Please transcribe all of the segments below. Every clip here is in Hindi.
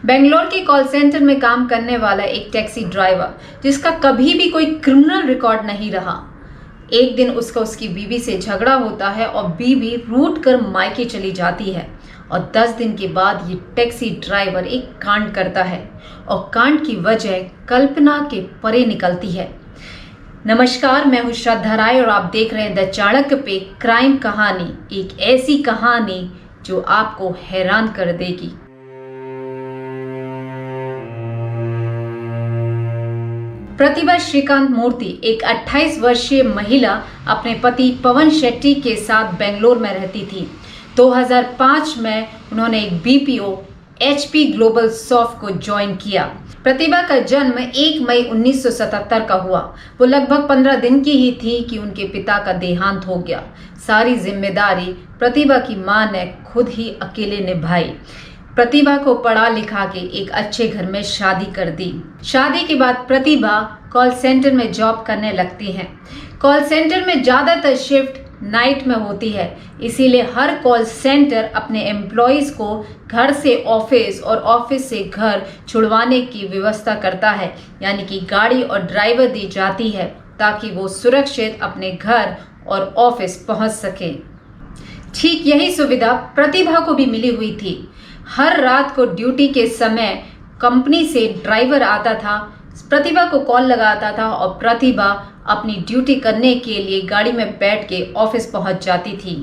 बेंगलोर के कॉल सेंटर में काम करने वाला एक टैक्सी ड्राइवर जिसका कभी भी कोई क्रिमिनल रिकॉर्ड नहीं रहा, एक दिन उसकी बीवी से झगड़ा होता है और बीवी रूठ कर मायके चली जाती है और 10 दिन के बाद ये टैक्सी ड्राइवर एक कांड करता है और कांड की वजह कल्पना के परे निकलती है। नमस्कार, मैं हूं श्रद्धा राय और आप देख रहे हैं द चाणक्य पे क्राइम कहानी, एक ऐसी कहानी जो आपको हैरान कर देगी। प्रतिभा श्रीकांत मूर्ति एक 28 वर्षीय महिला अपने पति पवन शेट्टी के साथ बेंगलोर में रहती थी। 2005 में उन्होंने एक बीपीओ HP ग्लोबल सॉफ्ट को ज्वाइन किया। प्रतिभा का जन्म 1 मई 1977 का हुआ। वो लगभग 15 दिन की ही थी कि उनके पिता का देहांत हो गया। सारी जिम्मेदारी प्रतिभा की मां ने खुद ही अकेले निभाई। प्रतिभा को पढ़ा लिखा के एक अच्छे घर में शादी कर दी। शादी के बाद प्रतिभा कॉल सेंटर में जॉब करने लगती हैं। कॉल सेंटर में ज़्यादातर शिफ्ट नाइट में होती है, इसीलिए हर कॉल सेंटर अपने एम्प्लॉयज़ को घर से ऑफिस और ऑफिस से घर छुड़वाने की व्यवस्था करता है, यानी कि गाड़ी और ड्राइवर दी जाती है ताकि वो सुरक्षित अपने घर और ऑफिस पहुंच सके। ठीक यही सुविधा प्रतिभा को भी मिली हुई थी। हर रात को ड्यूटी के समय कंपनी से ड्राइवर आता था, प्रतिभा को कॉल लगाता था और प्रतिभा अपनी ड्यूटी करने के लिए गाड़ी में बैठ के ऑफिस पहुंच जाती थी।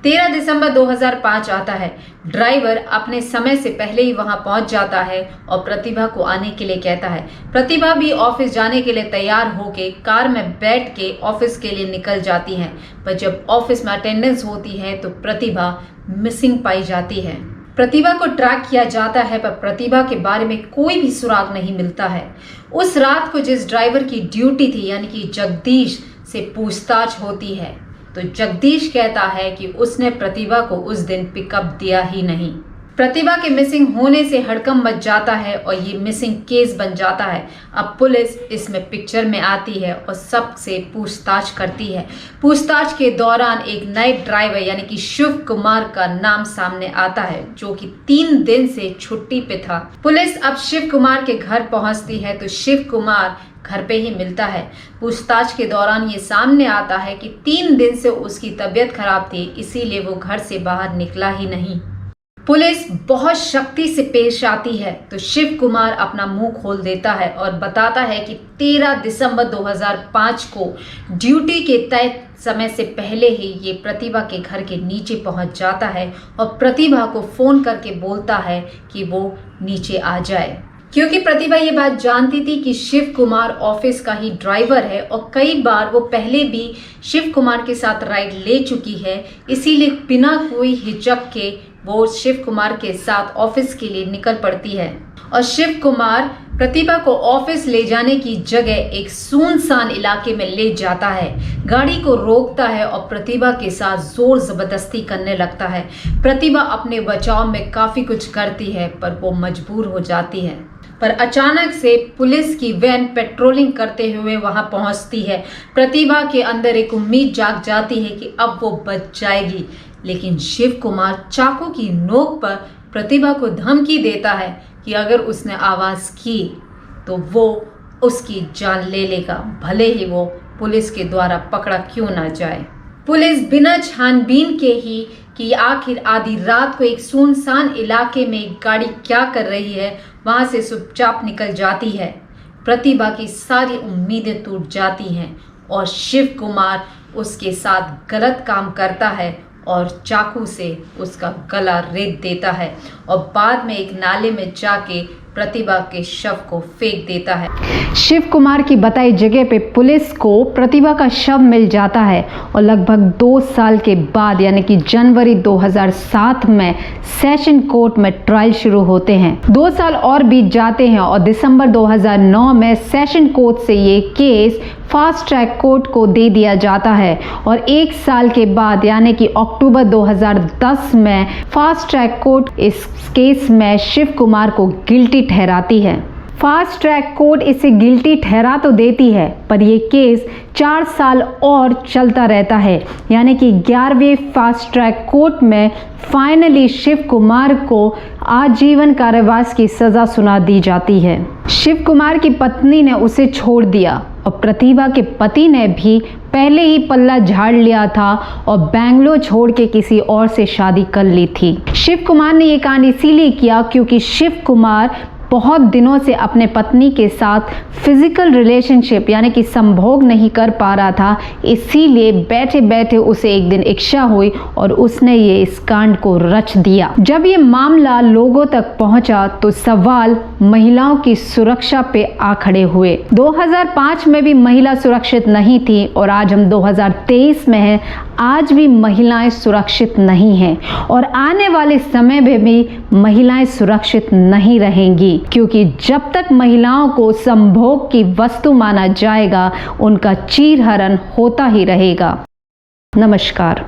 13 दिसंबर 2005 आता है। ड्राइवर अपने समय से पहले ही वहां पहुंच जाता है और प्रतिभा को आने के लिए कहता है। प्रतिभा भी ऑफिस जाने के लिए तैयार होके कार में बैठ के ऑफिस के लिए निकल जाती हैं, पर जब ऑफिस में अटेंडेंस होती है तो प्रतिभा मिसिंग पाई जाती है। प्रतिभा को ट्रैक किया जाता है पर प्रतिभा के बारे में कोई भी सुराग नहीं मिलता है। उस रात को जिस ड्राइवर की ड्यूटी थी, यानी कि जगदीश, से पूछताछ होती है तो जगदीश कहता है कि उसने प्रतिभा को उस दिन पिकअप दिया ही नहीं। प्रतिभा के मिसिंग होने से हड़कंप मच जाता है और ये मिसिंग केस बन जाता है। अब पुलिस इसमें पिक्चर में आती है और सबसे पूछताछ करती है। पूछताछ के दौरान एक नए ड्राइवर यानी कि शिव कुमार का नाम सामने आता है, जो कि 3 दिन से छुट्टी पे था। पुलिस अब शिव कुमार के घर पहुंचती है तो शिव कुमार घर पे ही मिलता है। पूछताछ के दौरान ये सामने आता है कि 3 दिन से उसकी तबीयत खराब थी, इसीलिए वो घर से बाहर निकला ही नहीं। पुलिस बहुत शक्ति से पेश आती है तो शिव कुमार अपना मुंह खोल देता है और बताता है कि 13 दिसंबर 2005 को ड्यूटी के तय समय से पहले ही ये प्रतिभा के घर के नीचे पहुंच जाता है और प्रतिभा को फोन करके बोलता है कि वो नीचे आ जाए। क्योंकि प्रतिभा ये बात जानती थी कि शिव कुमार ऑफिस का ही ड्राइवर है और कई बार वो पहले भी शिव कुमार के साथ राइड ले चुकी है, इसीलिए बिना कोई हिचक के वो शिव कुमार के साथ ऑफिस के लिए निकल पड़ती है। और शिव कुमार प्रतिभा को ऑफिस ले जाने की जगह एक सुनसान इलाके में ले जाता है, गाड़ी को रोकता है और प्रतिभा के साथ जोर जबरदस्ती करने लगता है। प्रतिभा अपने बचाव में काफी कुछ करती है पर वो मजबूर हो जाती है। पर अचानक से पुलिस की वैन पेट्रोलिंग करते हुए वहां पहुंचती है। प्रतिभा के अंदर एक उम्मीद जाग जाती है कि अब वो बच जाएगी, लेकिन शिव कुमार चाकू की नोक पर प्रतिभा को धमकी देता है कि अगर उसने आवाज़ की तो वो उसकी जान ले लेगा, भले ही वो पुलिस के द्वारा पकड़ा क्यों ना जाए। पुलिस बिना छानबीन के ही कि आखिर आधी रात को एक सुनसान इलाके में एक गाड़ी क्या कर रही है, वहां से चुपचाप निकल जाती है। प्रतिभा की सारी उम्मीदें टूट जाती हैं और शिव कुमार उसके साथ गलत काम करता है और चाकू से उसका गला रेत देता है और बाद में एक नाले में जाके प्रतिभा के शव को फेंक देता है। शिव कुमार की बताई जगह पे पुलिस को प्रतिभा का शव मिल जाता है और लगभग 2 साल के बाद यानी कि जनवरी 2007 में सेशन कोर्ट में ट्रायल शुरू होते हैं। 2 साल और बीत जाते हैं और दिसंबर 2009 में सेशन कोर्ट से ये केस फास्ट ट्रैक कोर्ट को दे दिया जाता है और 1 साल के बाद यानी कि अक्टूबर 2010 में फास्ट ट्रैक कोर्ट इस केस में शिव कुमार को गिल्टी ठहराती है। फास्ट ट्रैक कोर्ट इसे गिल्टी ठहरा तो देती है, पर ये केस 4 साल और चलता रहता है। यानी कि 11वें फास्ट ट्रैक कोर्ट में फाइनली शिव कुमार को आजीवन कारावास की सजा सुना दी जाती है। शिव कुमार की पत्नी ने उसे छोड़ दिया और प्रतिभा के पति ने भी पहले ही पल्ला झाड़ लिया था और बेंगलोर छोड़ के किसी और से शादी कर ली थी। शिव कुमार ने ये कांड इसीलिए किया क्योंकि शिव कुमार बहुत दिनों से अपने पत्नी के साथ फिजिकल रिलेशनशिप यानी कि संभोग नहीं कर पा रहा था, इसीलिए बैठे बैठे उसे एक दिन इच्छा हुई और उसने ये इस कांड को रच दिया। जब ये मामला लोगों तक पहुंचा तो सवाल महिलाओं की सुरक्षा पे आ खड़े हुए। 2005 में भी महिला सुरक्षित नहीं थी और आज हम 2023 में हैं, आज भी महिलाएं सुरक्षित नहीं हैं और आने वाले समय में भी महिलाएं सुरक्षित नहीं रहेंगी, क्योंकि जब तक महिलाओं को संभोग की वस्तु माना जाएगा उनका चीरहरण होता ही रहेगा। नमस्कार।